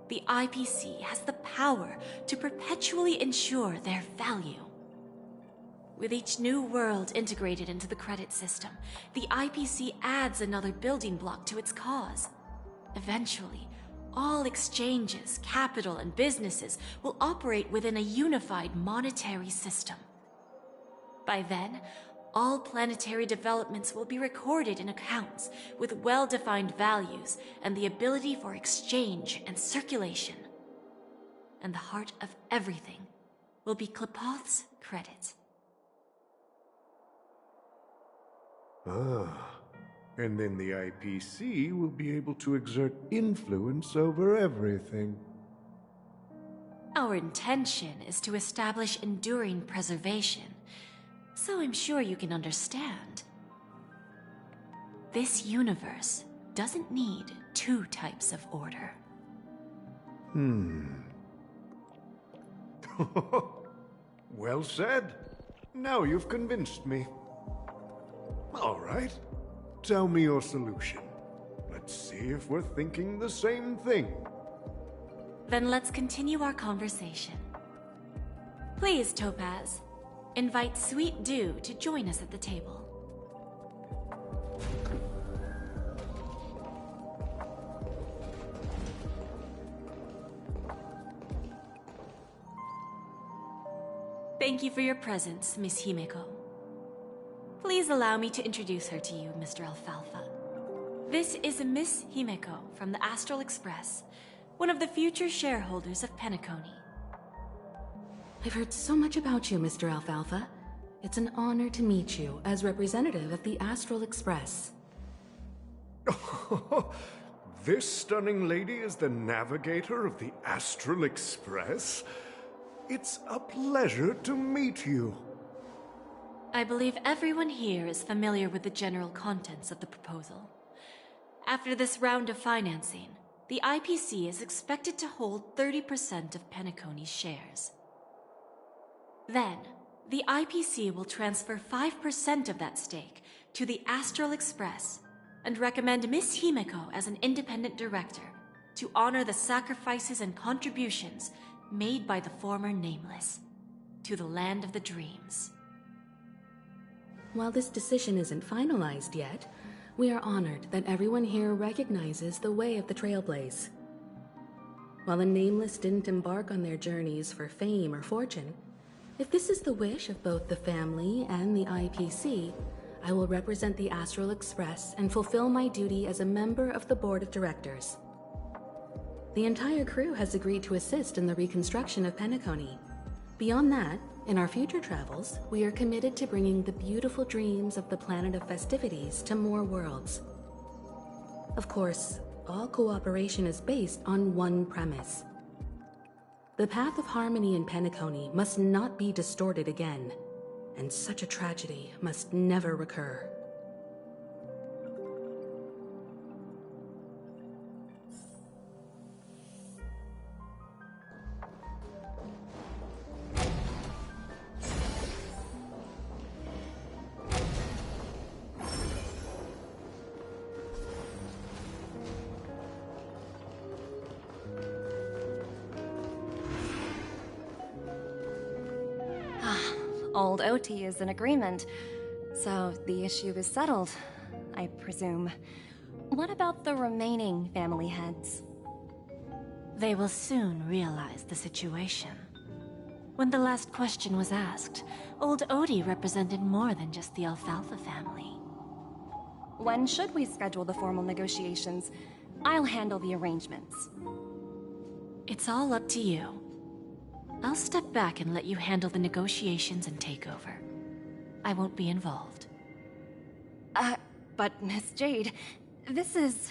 The IPC has the power to perpetually ensure their value. With each new world integrated into the credit system, the IPC adds another building block to its cause. Eventually, all exchanges, capital, and businesses will operate within a unified monetary system. By then, all planetary developments will be recorded in accounts with well-defined values and the ability for exchange and circulation. And the heart of everything will be Klepoth's credit. Ah, and then the IPC will be able to exert influence over everything. Our intention is to establish enduring preservation, so I'm sure you can understand. This universe doesn't need two types of order. Well said. Now you've convinced me. All right. Tell me your solution. Let's see if we're thinking the same thing. Then let's continue our conversation. Please, Topaz, invite Sweet Dew to join us at the table. Thank you for your presence, Miss Himeko. Please allow me to introduce her to you, Mr. Alfalfa. This is Miss Himeko from the Astral Express, one of the future shareholders of Penacony. I've heard so much about you, Mr. Alfalfa. It's an honor to meet you as representative of the Astral Express. This stunning lady is the navigator of the Astral Express? It's a pleasure to meet you. I believe everyone here is familiar with the general contents of the proposal. After this round of financing, the IPC is expected to hold 30% of Penacony's shares. Then, the IPC will transfer 5% of that stake to the Astral Express and recommend Miss Himeko as an independent director to honor the sacrifices and contributions made by the former Nameless to the land of the dreams. While this decision isn't finalized yet, we are honored that everyone here recognizes the way of the Trailblaze. While the Nameless didn't embark on their journeys for fame or fortune, if this is the wish of both the family and the IPC, I will represent the Astral Express and fulfill my duty as a member of the board of directors. The entire crew has agreed to assist in the reconstruction of Penacony. Beyond that, in our future travels, we are committed to bringing the beautiful dreams of the planet of festivities to more worlds. Of course, all cooperation is based on one premise. The path of harmony in Penacony must not be distorted again, and such a tragedy must never recur. Old OT is in agreement, so the issue is settled, I presume. What about the remaining family heads? They will soon realize the situation. When the last question was asked, old Odie represented more than just the Alfalfa family. When should we schedule the formal negotiations? I'll handle the arrangements. It's all up to you. I'll step back and let you handle the negotiations and takeover. I won't be involved. But Miss Jade, this is...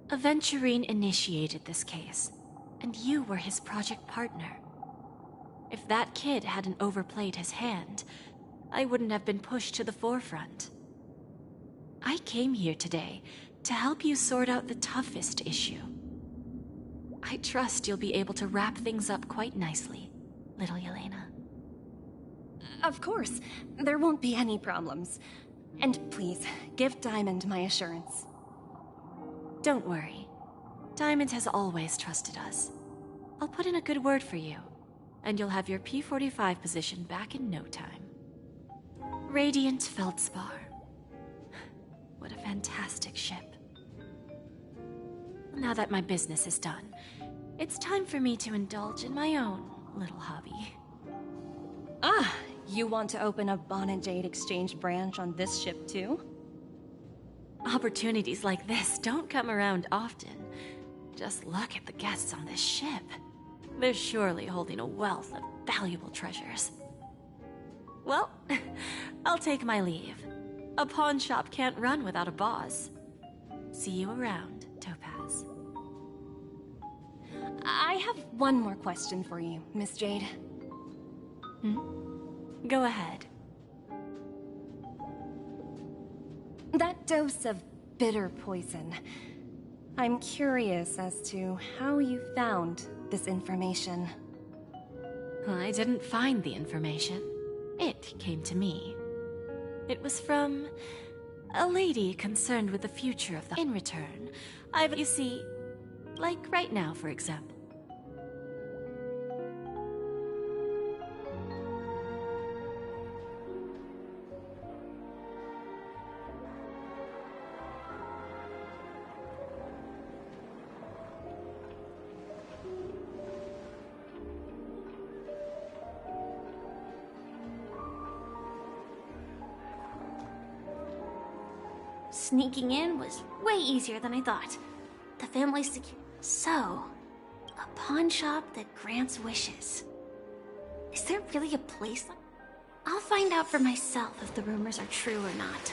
Aventurine initiated this case, and you were his project partner. If that kid hadn't overplayed his hand, I wouldn't have been pushed to the forefront. I came here today to help you sort out the toughest issue. I trust you'll be able to wrap things up quite nicely, little Yelena. Of course, there won't be any problems. And please, give Diamond my assurance. Don't worry. Diamond has always trusted us. I'll put in a good word for you, and you'll have your P-45 position back in no time. Radiant Feldspar. What a fantastic ship. Now that my business is done, it's time for me to indulge in my own little hobby. Ah, you want to open a Bon and Jade exchange branch on this ship too? Opportunities like this don't come around often. Just look at the guests on this ship. They're surely holding a wealth of valuable treasures. Well, I'll take my leave. A pawn shop can't run without a boss. See you around, Topaz. I have one more question for you, Miss Jade. Go ahead. That dose of bitter poison. I'm curious as to how you found this information. I didn't find the information. It came to me. It was from a lady concerned with the future of the... In return, you see, like right now, for example. Sneaking in was way easier than I thought. The family's So, a pawn shop that grants wishes. Is there really a place? I'll find out for myself if the rumors are true or not.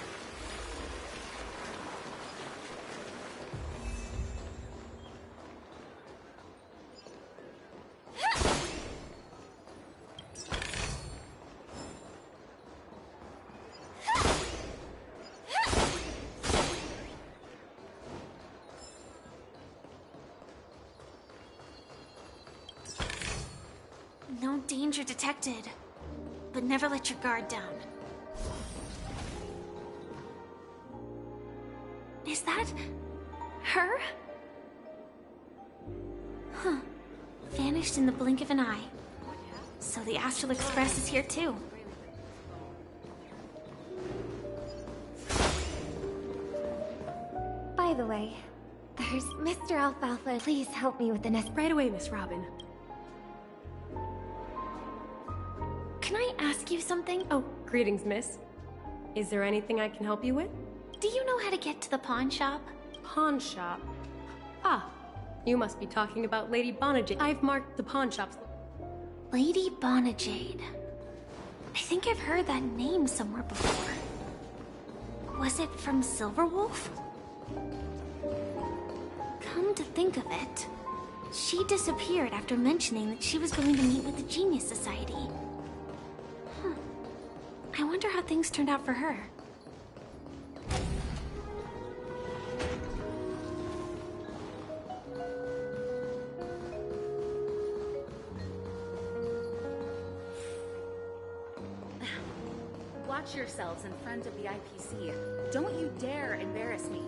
No danger detected. But never let your guard down. Is that... her? Huh. Vanished in the blink of an eye. So the Astral Express is here too. By the way, there's Mr. Alfalfa. Please help me with the nest. Right away, Miss Robin. Can I ask you something? Oh, greetings, miss. Is there anything I can help you with? Do you know how to get to the pawn shop? Pawn shop? Ah, you must be talking about Lady Bonajade. I've marked the pawn shops. Lady Bonajade. I think I've heard that name somewhere before. Was it from Silverwolf? Come to think of it, she disappeared after mentioning that she was going to meet with the Genius Society. I wonder how things turned out for her. Watch yourselves in front of the IPC. Don't you dare embarrass me.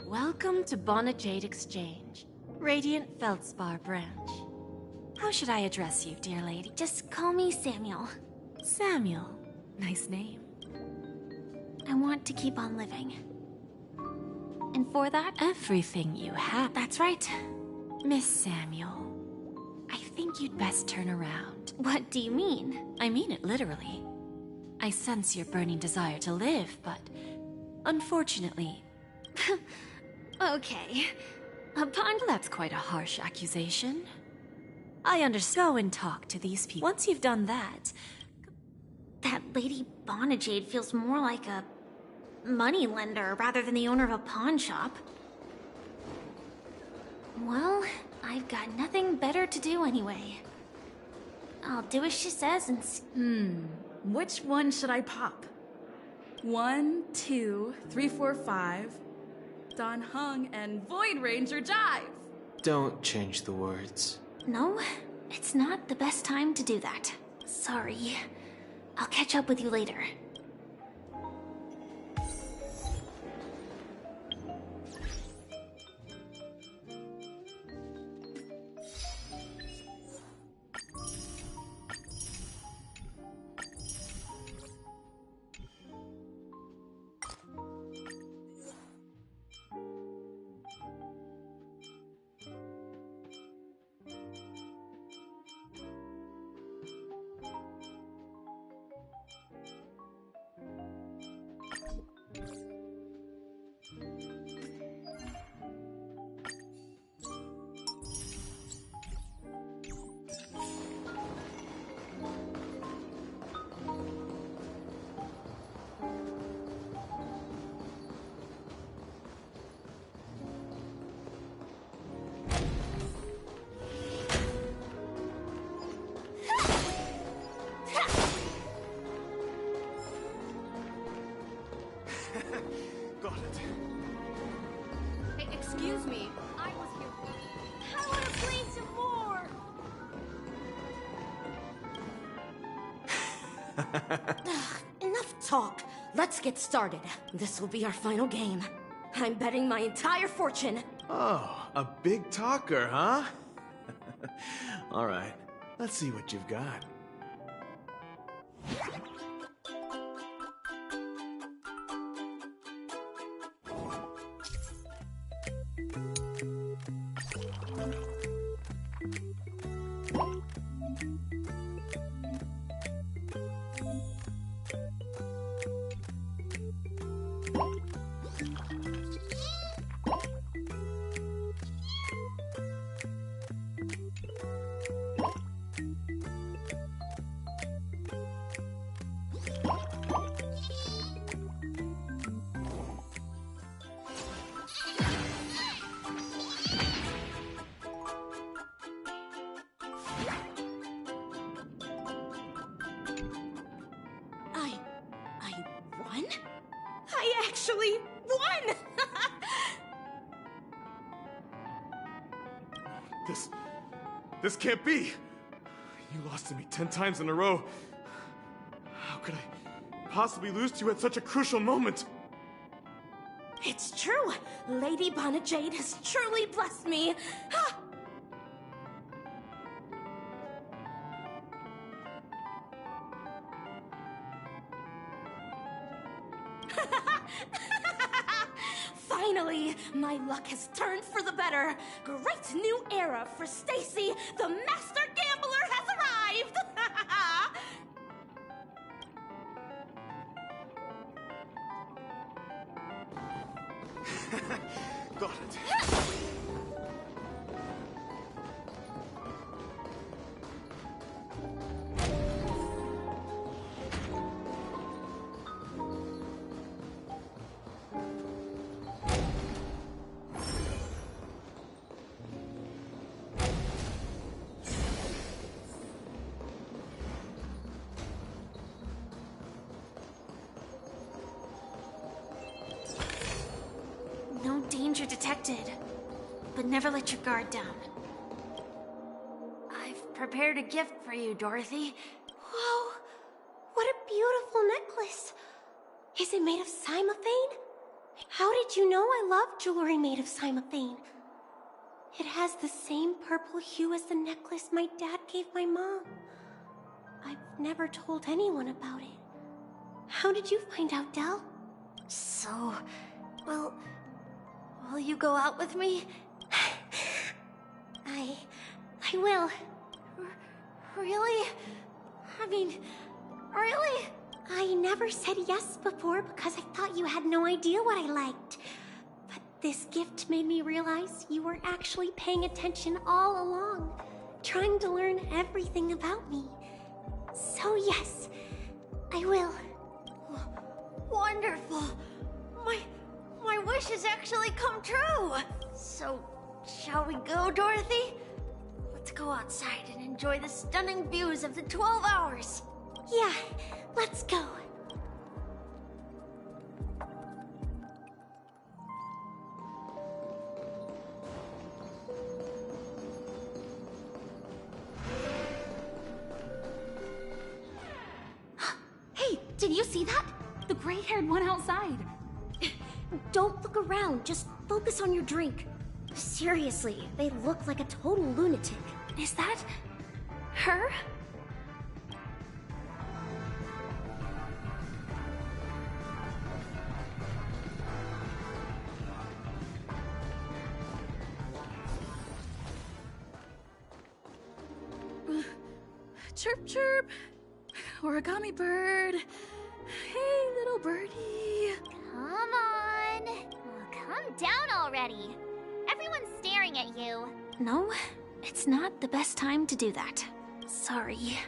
Welcome to Bonajade Exchange, Radiant Feldspar branch. How should I address you, dear lady? Just call me Samuel. Samuel. Nice name. I want to keep on living. And for that, everything you have. That's right. Miss Samuel, I think you'd best turn around. What do you mean? I mean it literally. I sense your burning desire to live, but unfortunately... Okay. That's quite a harsh accusation. I understand. Go and talk to these people. Once you've done that... That Lady Bonajade feels more like a money lender rather than the owner of a pawn shop. Well, I've got nothing better to do anyway. I'll do as she says and... Which one should I pop? 1, 2, 3, 4, 5. Don Hung and Void Ranger jive! Don't change the words. No, it's not the best time to do that. Sorry. I'll catch up with you later. Got it. Hey, excuse me. I was here. I want to play some more! Enough talk. Let's get started. This will be our final game. I'm betting my entire fortune. Oh, a big talker, huh? All right, let's see what you've got. I actually won! This can't be! You lost to me 10 times in a row. How could I possibly lose to you at such a crucial moment? It's true! Lady Bonajade has truly blessed me! Ha! Finally, my luck has turned for the better. Great new era for Stacy. The master gambler has arrived. Got it. No danger detected, but never let your guard down. I've prepared a gift for you, Dorothy. Whoa! What a beautiful necklace! Is it made of cymophane? How did you know I love jewelry made of cymophane? It has the same purple hue as the necklace my dad gave my mom. I've never told anyone about it. How did you find out, Del? So, will you go out with me? I will. Really? I mean, really? I never said yes before because I thought you had no idea what I liked. But this gift made me realize you were actually paying attention all along, trying to learn everything about me. So yes, I will. Wonderful. My wish has actually come true. So, shall we go, Dorothy? Let's go outside and enjoy the stunning views of the 12 hours. Yeah, let's go. Hey, did you see that? The gray-haired one outside. Don't look around, just focus on your drink. Seriously, they look like a total lunatic. Is that her? Chirp, chirp. Origami bird. Hey, little birdie. Come on. Oh, calm down already. Everyone's staring at you. No, it's not the best time to do that. Sorry.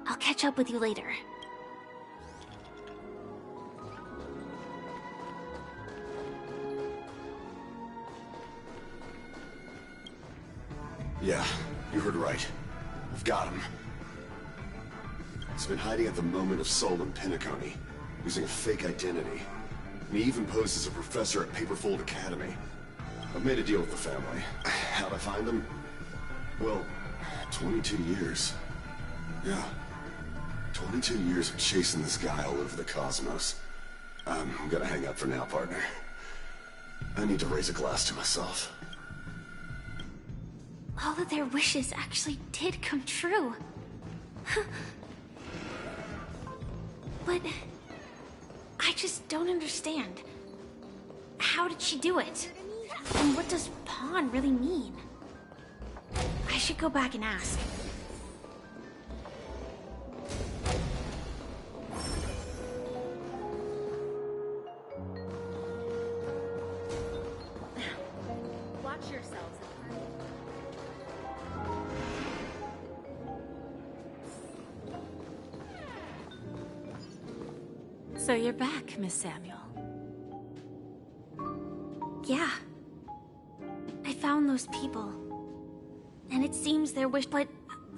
I'll catch up with you later. Yeah, you heard right. We've got him. He's been hiding at the moment of soul in Penacony, using a fake identity. And he even posed as a professor at Paperfold Academy. I've made a deal with the family. How'd I find him? Well, 22 years. Yeah. 22 years of chasing this guy all over the cosmos. I'm gonna hang up for now, partner. I need to raise a glass to myself. All of their wishes actually did come true. But I just don't understand. How did she do it? And what does pawn really mean? I should go back and ask. Watch yourselves. So you're back, Miss Samuel. Yeah. I found those people. And it seems their wish, but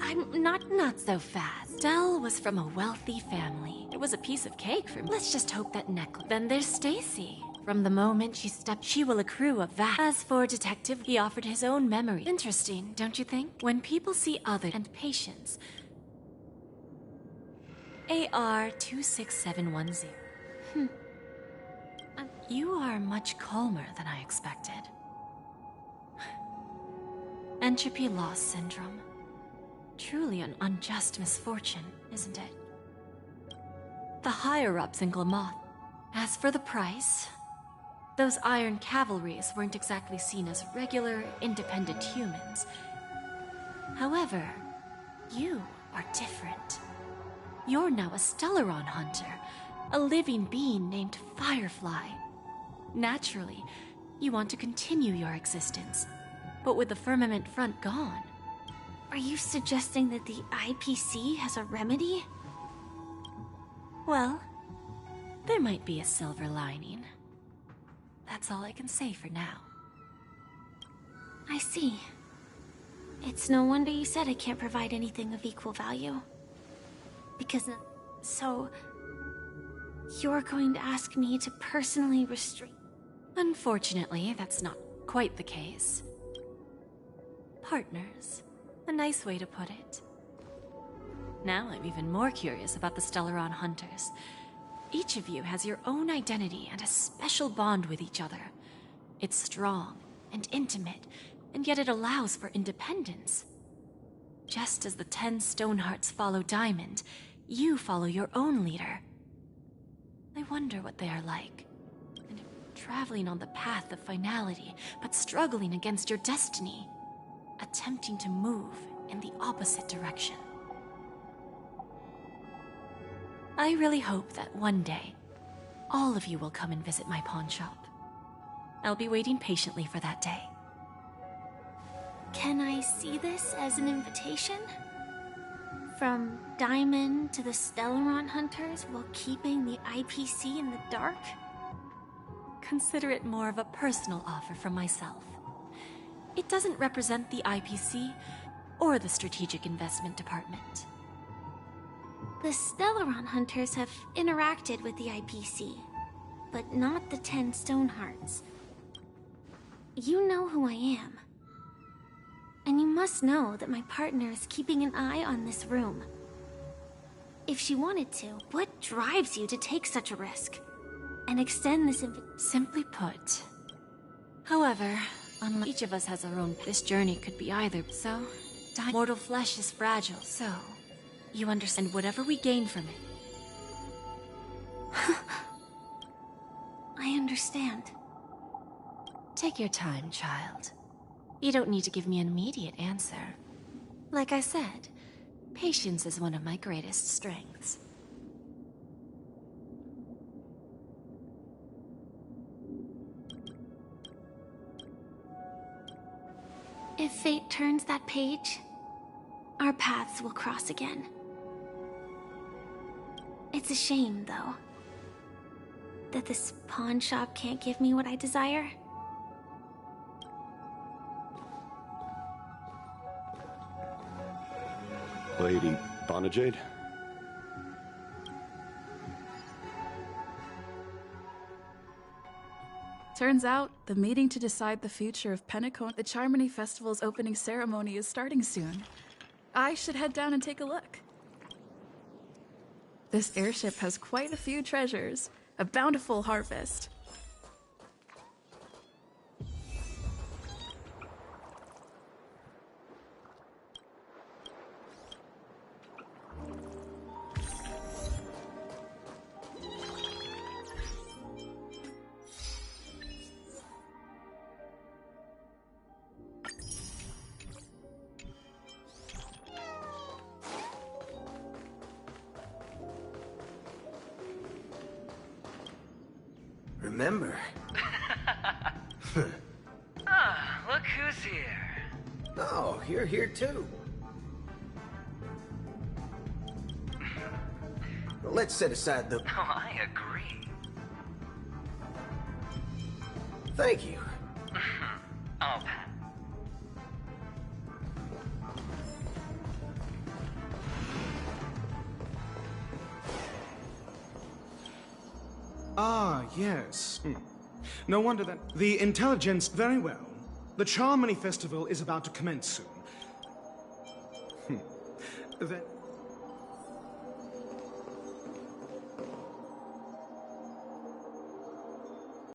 I'm not so fast. Dell was from a wealthy family. It was a piece of cake for me. Let's just hope that necklace. Then there's Stacy. From the moment she stepped, she will accrue a vast. As for Detective, he offered his own memory. Interesting, don't you think? When people see others and patience. AR 26710. You are much calmer than I expected. Entropy loss syndrome. Truly an unjust misfortune, isn't it? The higher-ups in Glamoth. As for the price, those Iron Cavalries weren't exactly seen as regular, independent humans. However, you are different. You're now a Stellaron hunter, a living being named Firefly. Naturally, you want to continue your existence, but with the firmament front gone. Are you suggesting that the IPC has a remedy? Well, there might be a silver lining. That's all I can say for now. I see. It's no wonder you said I can't provide anything of equal value. Because, so... you're going to ask me to personally restrain... Unfortunately, that's not quite the case. Partners. A nice way to put it. Now I'm even more curious about the Stellaron Hunters. Each of you has your own identity and a special bond with each other. It's strong and intimate, and yet it allows for independence. Just as the 10 Stonehearts follow Diamond, you follow your own leader. I wonder what they are like. And traveling on the path of finality, but struggling against your destiny. Attempting to move in the opposite direction. I really hope that one day, all of you will come and visit my pawn shop. I'll be waiting patiently for that day. Can I see this as an invitation? From Diamond to the Stellaron Hunters while keeping the IPC in the dark? Consider it more of a personal offer from myself. It doesn't represent the IPC or the Strategic Investment Department. The Stellaron Hunters have interacted with the IPC, but not the 10 Stonehearts. You know who I am. And you must know that my partner is keeping an eye on this room. If she wanted to, what drives you to take such a risk? And extend this Simply put. However, unlike each of us has our own, this journey could be either. So, mortal flesh is fragile, so you understand whatever we gain from it. I understand. Take your time, child. You don't need to give me an immediate answer. Like I said, patience is one of my greatest strengths. If fate turns that page, our paths will cross again. It's a shame, though, that this pawn shop can't give me what I desire. Lady Bonajade? Turns out, the meeting to decide the future of Penacony, the Charmony Festival's opening ceremony is starting soon. I should head down and take a look. This airship has quite a few treasures, a bountiful harvest. Remember? Look who's here. Oh, you're here too. Well, let's set aside the... Oh, I agree. Thank you. I'll pass. Ah, yes. No wonder then. The intelligence, very well. The Charmony Festival is about to commence soon. Then